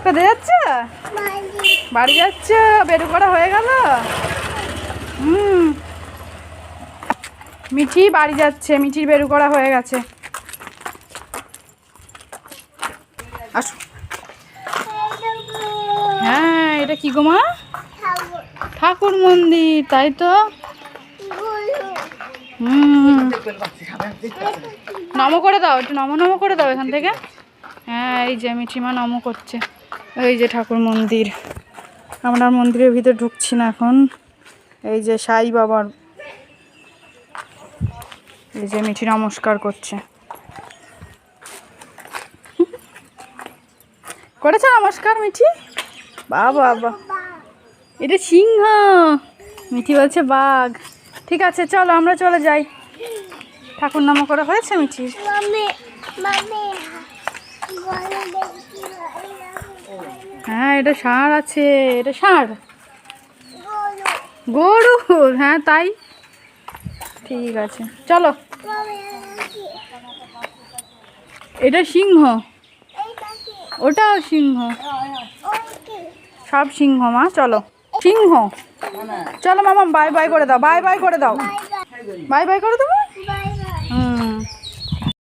কোথায় যাচ্ছ? বাড়ি যাচ্ছ? বেরু করা হয়ে গেল? মিঠি বাড়ি যাচ্ছে, মিঠির বেরু করা হয়ে গেছে। আসো। হ্যাঁ, এটা কি গো মা? ঠাকুর মন্দির, তাই তো। নম করে দাও, একটু নম নম করে দাও এখান থেকে। হ্যাঁ, এই যে মিঠিমা নম করছে। এই যে ঠাকুর মন্দির। আমরা মন্দিরের ভিতরে ঢুকছি না এখন। এই যে সাই বাবার, এই যে মিঠি নমস্কার করছে। করেছে নমস্কার মিঠি? বাবা বাবা, এটা সিংহ, মিঠি বলছে বাঘ। ঠিক আছে, চলো আমরা চলে যাই। ঠাকুর নাম করা হয়েছে মিঠি? হ্যাঁ, এটা ষাঁড় আছে। এটা ষাঁড়, গরু। হ্যাঁ তাই, ঠিক আছে চলো। এটা সিংহ, ওটাও সিংহ, সব সিংহ মা। চলো, সিংহ। চলো মামা, বাই বাই করে দাও, বাই বাই করে দাও, বাই বাই করে দেবো।